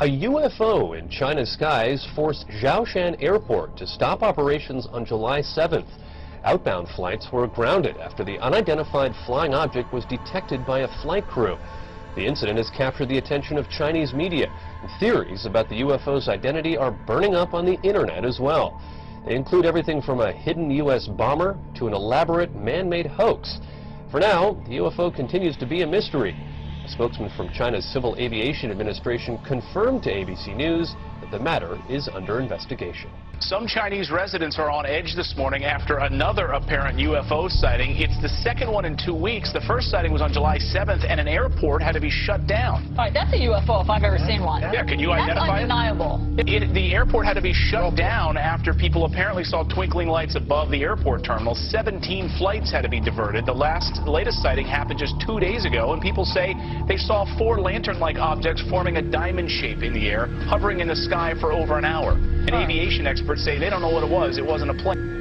A UFO in China's skies forced Zhoushan Airport to stop operations on July 7th. Outbound flights were grounded after the unidentified flying object was detected by a flight crew. The incident has captured the attention of Chinese media, and theories about the UFO's identity are burning up on the internet as well. They include everything from a hidden U.S. bomber to an elaborate man-made hoax. For now, the UFO continues to be a mystery. A spokesman from China's Civil Aviation Administration confirmed to ABC News that the matter is under investigation. Some Chinese residents are on edge this morning after another apparent UFO sighting. It's the second one in 2 weeks. The first sighting was on July 7th, and an airport had to be shut down. All right, that's a UFO if I've ever seen one. Yeah, can you identify it? That's undeniable. The airport had to be shut down after people apparently saw twinkling lights above the airport terminal. 17 flights had to be diverted. The latest sighting happened just 2 days ago, and people say they saw 4 lantern-like objects forming a diamond shape in the air, hovering in the sky for over an hour. And aviation experts say they don't know what it was. It wasn't a plane.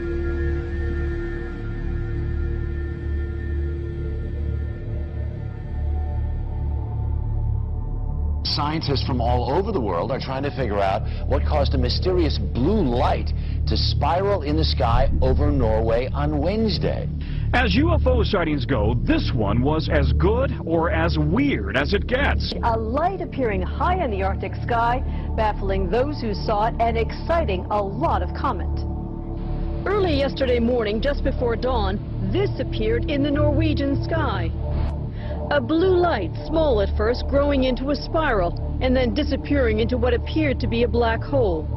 Scientists from all over the world are trying to figure out what caused a mysterious blue light to spiral in the sky over Norway on Wednesday. As UFO sightings go, this one was as good or as weird as it gets. A light appearing high in the Arctic sky, baffling those who saw it and exciting a lot of comment. Early yesterday morning, just before dawn, this appeared in the Norwegian sky. A blue light, small at first, growing into a spiral and then disappearing into what appeared to be a black hole.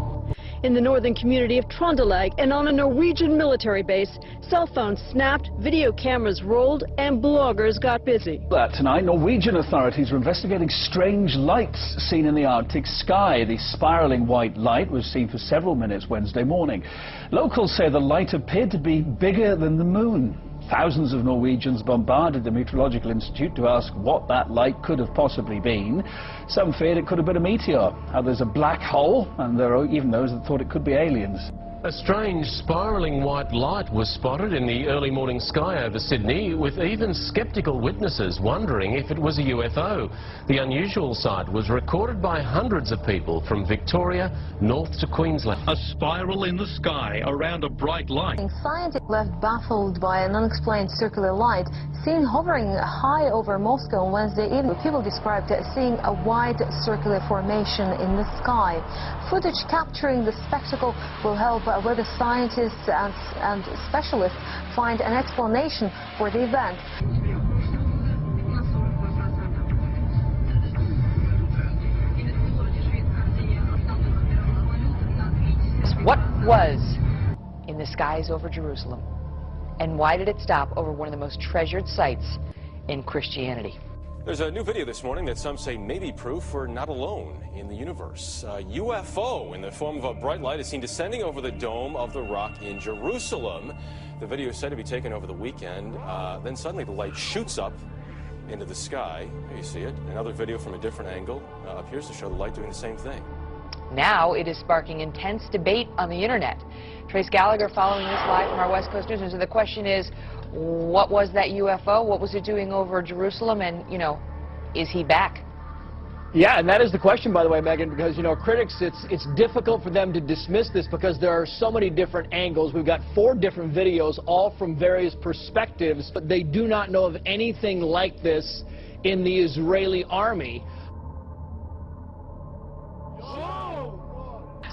In the northern community of Trøndelag and on a Norwegian military base, cell phones snapped, video cameras rolled, and bloggers got busy. Tonight, Norwegian authorities are investigating strange lights seen in the Arctic sky. The spiraling white light was seen for several minutes Wednesday morning. Locals say the light appeared to be bigger than the moon. Thousands of Norwegians bombarded the Meteorological Institute to ask what that light could have possibly been. Some feared it could have been a meteor, others a black hole, and there are even those that thought it could be aliens. A strange spiraling white light was spotted in the early morning sky over Sydney, with even skeptical witnesses wondering if it was a UFO. The unusual sight was recorded by hundreds of people from Victoria north to Queensland. A spiral in the sky around a bright light. Scientists left baffled by an unexplained circular light seen hovering high over Moscow on Wednesday evening. People described seeing a wide circular formation in the sky. Footage capturing the spectacle will help whether scientists and specialists find an explanation for the event. What was in the skies over Jerusalem, and why did it stop over one of the most treasured sites in Christianity? There's a new video this morning that some say may be proof we're not alone in the universe. A UFO in the form of a bright light is seen descending over the Dome of the Rock in Jerusalem. The video is said to be taken over the weekend. Then suddenly the light shoots up into the sky. There you see it. Another video from a different angle appears to show the light doing the same thing. Now it is sparking intense debate on the internet. Trace Gallagher following this live from our West Coast News. So the question is, what was that UFO? What was it doing over Jerusalem? And, you know, is he back? Yeah, and that is the question, by the way, Megan, because, you know, critics, it's difficult for them to dismiss this because there are so many different angles. We've got 4 different videos, all from various perspectives, but they do not know of anything like this in the Israeli army.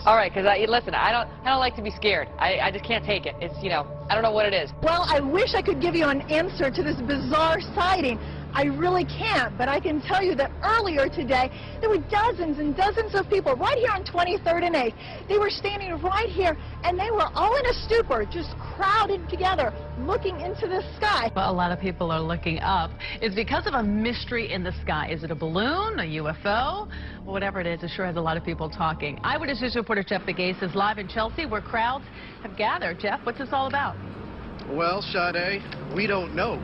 All right, because listen, I don't like to be scared. I just can't take it. It's, you know, I don't know what it is. Well, I wish I could give you an answer to this bizarre sighting. I really can't, but I can tell you that earlier today, there were dozens and dozens of people right here on 23rd and 8th. They were standing right here, and they were all in a stupor, just crowded together, looking into the sky. Well, a lot of people are looking up. It's because of a mystery in the sky. Is it a balloon, a UFO? Whatever it is, it sure has a lot of people talking. Eyewitness News reporter Jeff Begase is live in Chelsea, where crowds have gathered. Jeff, what's this all about? Well, Sade, we don't know.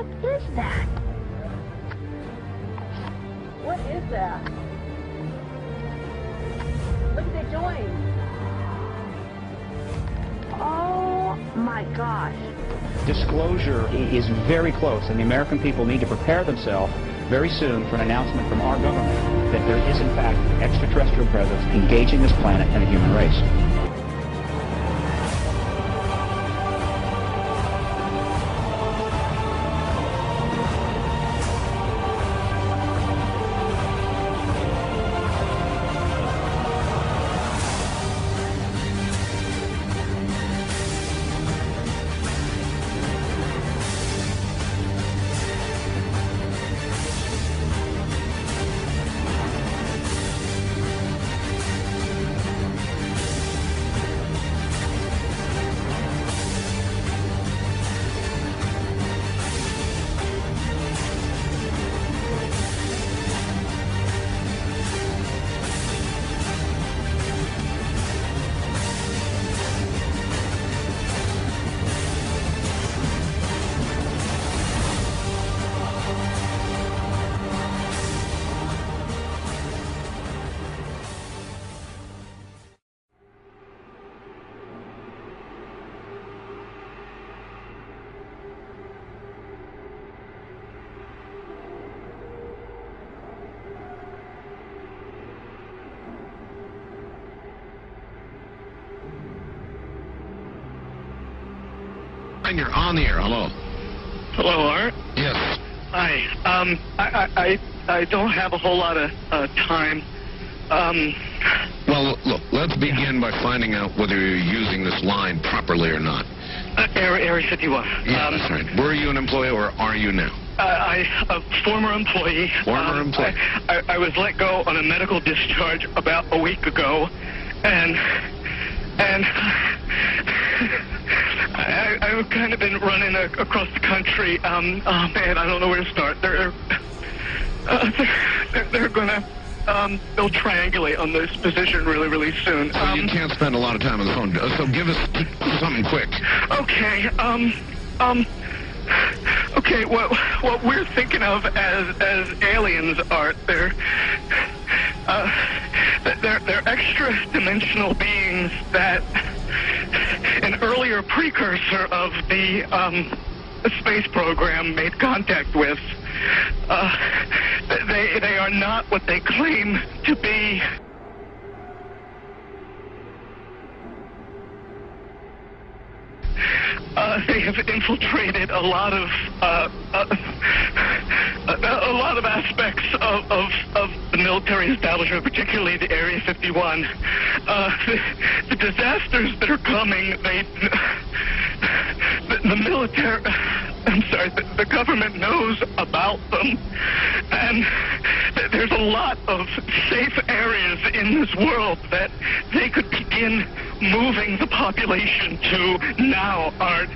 heck is that? What is that? Look at the joint. Oh my gosh. Disclosure is very close, and the American people need to prepare themselves very soon for an announcement from our government that there is, in fact, extraterrestrial presence engaging this planet and the human race. And you're on the air. Hello. Hello, Art. Yes. Hi. I don't have a whole lot of time. Well, look, let's begin by finding out whether you're using this line properly or not. Area 51. Yeah, that's right. Were you an employee or are you now? A former employee. Former employee. I was let go on a medical discharge about a week ago, and I've kind of been running across the country. Oh man, I don't know where to start. They're gonna they'll triangulate on this position really soon. So you can't spend a lot of time on the phone. So give us something quick. Okay. Okay. What we're thinking of as aliens, Art, they're extra-dimensional beings that an earlier precursor of the space program made contact with. They are not what they claim to be. They have infiltrated a lot of aspects of the military establishment, particularly the Area 51. The disasters that are coming, the military, I'm sorry, the government knows about them, and there's a lot of safe areas in this world that they could begin moving the population to now, Art.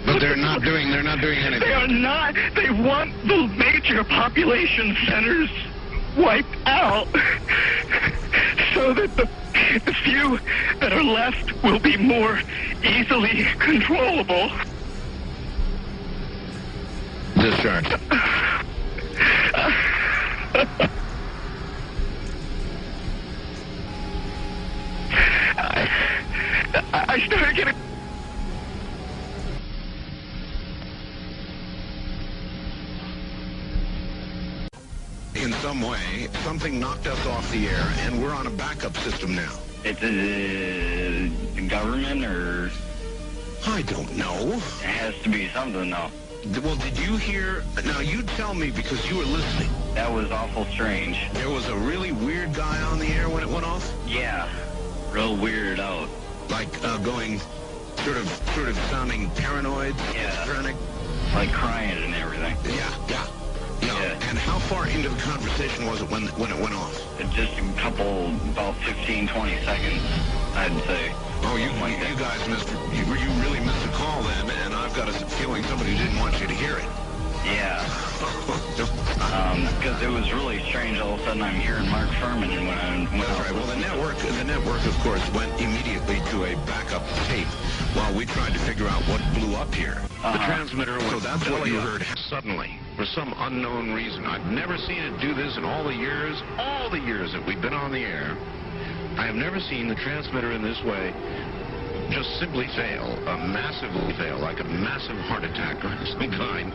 But they're not doing anything. They are not. They want the major population centers wiped out so that the few that are left will be more easily controllable. Discharge. I started getting... In some way, something knocked us off the air, and we're on a backup system now. It's the government, or... I don't know. It has to be something, though. Well, did you hear... Now, you tell me, because you were listening. That was awful strange. There was a really weird guy on the air when it went off? Yeah. Real weirded out. Like, going... Sort of sounding paranoid? Yeah. Schizophrenic? Like crying and everything. Yeah. And how far into the conversation was it when it went off? Just a couple, about 15, 20 seconds, I'd say. Oh, you guys missed... You really missed a call then, and I've got a feeling somebody didn't want you to hear it. Yeah. Because it was really strange. All of a sudden, I'm hearing Mark Furman when I went out. Right. Well, the network, of course, went immediately to a backup tape while we tried to figure out what blew up here. The transmitter was so that's what you heard suddenly for some unknown reason. I've never seen it do this in all the years that we've been on the air. I have never seen the transmitter in this way just simply fail, massively fail, like a massive heart attack or some kind.